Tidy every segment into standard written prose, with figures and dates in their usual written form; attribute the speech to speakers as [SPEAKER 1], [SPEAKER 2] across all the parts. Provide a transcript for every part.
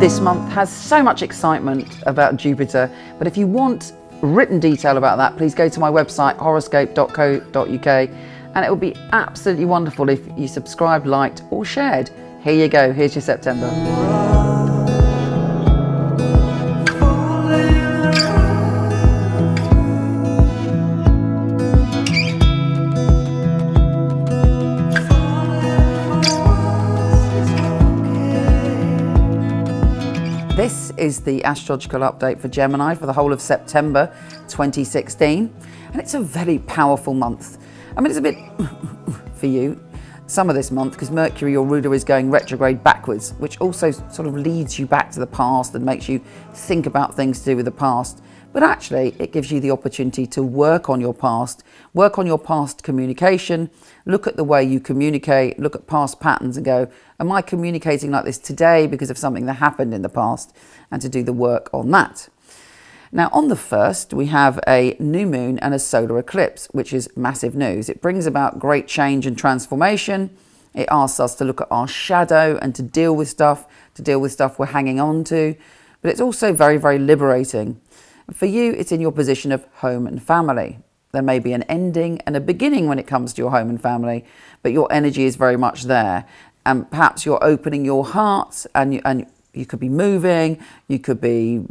[SPEAKER 1] This month has so much excitement about Jupiter, but if you want written detail about that, please go to my website horoscope.co.uk, and it would be absolutely wonderful if you subscribed, liked or shared. Here you go, here's your September. This is the astrological update for Gemini for the whole of September 2016, and it's a very powerful month. I mean, it's a bit for you, some of this month, because Mercury, your ruler, is going retrograde backwards, which also sort of leads you back to the past and makes you think about things to do with the past. But actually, it gives you the opportunity to work on your past communication, look at the way you communicate, look at past patterns and go, am I communicating like this today because of something that happened in the past? And to do the work on that. Now, on the 1st, we have a new moon and a solar eclipse, which is massive news. It brings about great change and transformation. It asks us to look at our shadow and to deal with stuff we're hanging on to. But it's also very, very liberating. For you, it's in your position of home and family. There may be an ending and a beginning when it comes to your home and family, but your energy is very much there. And perhaps you're opening your heart, and you could be moving, you could be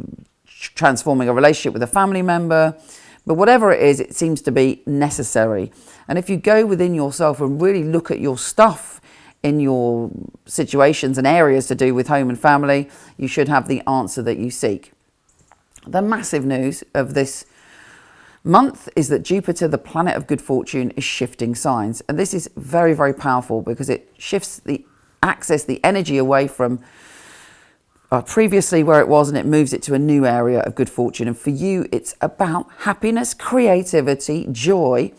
[SPEAKER 1] transforming a relationship with a family member, but whatever it is, it seems to be necessary. And if you go within yourself and really look at your stuff in your situations and areas to do with home and family, you should have the answer that you seek. The massive news of this month is that Jupiter, the planet of good fortune, is shifting signs. And this is very, very powerful because it shifts the axis, the energy away from previously where it was, and it moves it to a new area of good fortune. And for you, it's about happiness, creativity, joy,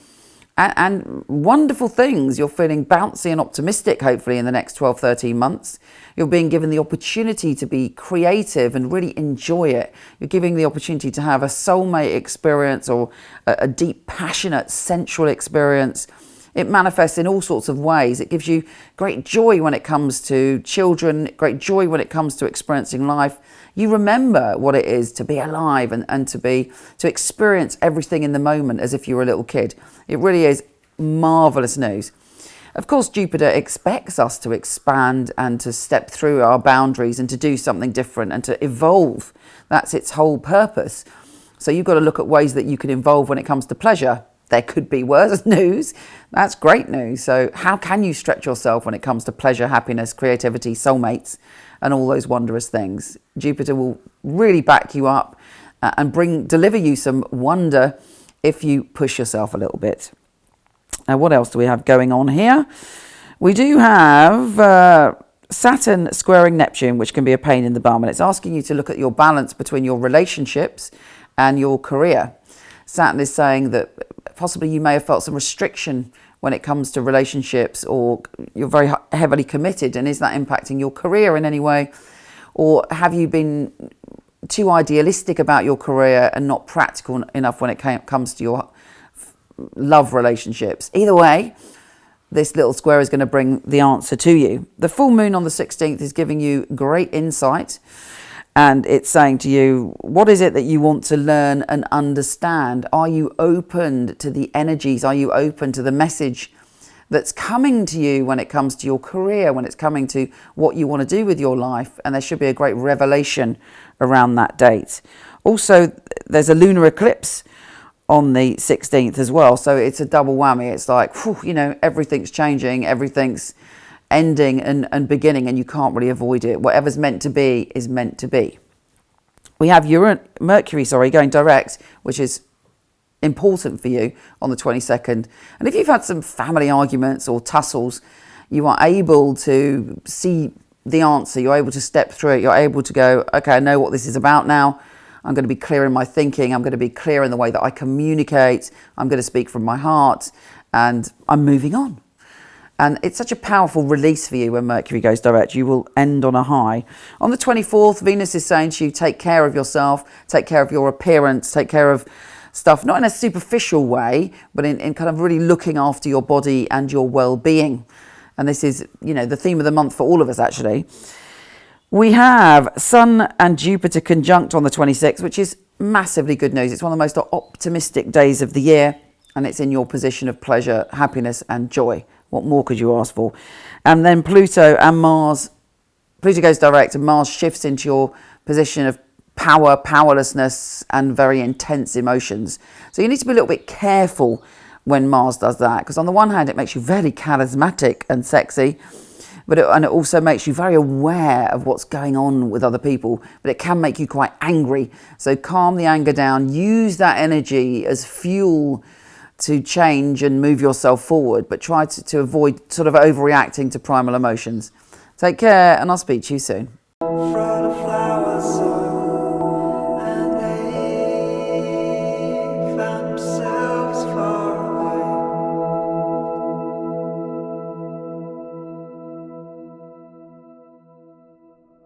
[SPEAKER 1] and wonderful things. You're feeling bouncy and optimistic, hopefully, in the next 12, 13 months. You're being given the opportunity to be creative and really enjoy it. You're giving the opportunity to have a soulmate experience or a deep, passionate, sensual experience. It manifests in all sorts of ways. It gives you great joy when it comes to children, great joy when it comes to experiencing life. You remember what it is to be alive and to experience everything in the moment as if you were a little kid. It really is marvelous news. Of course, Jupiter expects us to expand and to step through our boundaries and to do something different and to evolve. That's its whole purpose. So you've got to look at ways that you can evolve when it comes to pleasure. There could be worse news. That's great news. So how can you stretch yourself when it comes to pleasure, happiness, creativity, soulmates, and all those wondrous things? Jupiter will really back you up and deliver you some wonder if you push yourself a little bit. Now, what else do we have going on here? We do have Saturn squaring Neptune, which can be a pain in the bum, and it's asking you to look at your balance between your relationships and your career. Saturn is saying that possibly you may have felt some restriction when it comes to relationships, or you're very heavily committed, and is that impacting your career in any way? Or have you been too idealistic about your career and not practical enough when it comes to your love relationships? Either way, this little square is going to bring the answer to you. The full moon on the 16th is giving you great insight. And it's saying to you, what is it that you want to learn and understand? Are you open to the energies? Are you open to the message that's coming to you when it comes to your career, when it's coming to what you want to do with your life? And there should be a great revelation around that date. Also, there's a lunar eclipse on the 16th as well. So it's a double whammy. It's like, whew, everything's changing, everything's ending and beginning, and you can't really avoid it. Whatever's meant to be is meant to be. We have Mercury going direct, which is important for you on the 22nd. And if you've had some family arguments or tussles, you are able to see the answer. You're able to step through it. You're able to go, okay, I know what this is about now. I'm going to be clear in my thinking. I'm going to be clear in the way that I communicate. I'm going to speak from my heart, and I'm moving on. And it's such a powerful release for you when Mercury goes direct. You will end on a high. On the 24th, Venus is saying to you, take care of yourself, take care of your appearance, take care of stuff, not in a superficial way, but in kind of really looking after your body and your well-being. And this is, the theme of the month for all of us, actually. We have Sun and Jupiter conjunct on the 26th, which is massively good news. It's one of the most optimistic days of the year, and it's in your position of pleasure, happiness and joy. What more could you ask for? And then Pluto and Mars. Pluto goes direct and Mars shifts into your position of power, powerlessness and very intense emotions. So you need to be a little bit careful when Mars does that, because on the one hand it makes you very charismatic and sexy, but it also makes you very aware of what's going on with other people, but it can make you quite angry. So calm the anger down, use that energy as fuel to change and move yourself forward, but try to avoid sort of overreacting to primal emotions. Take care, and I'll speak to you soon.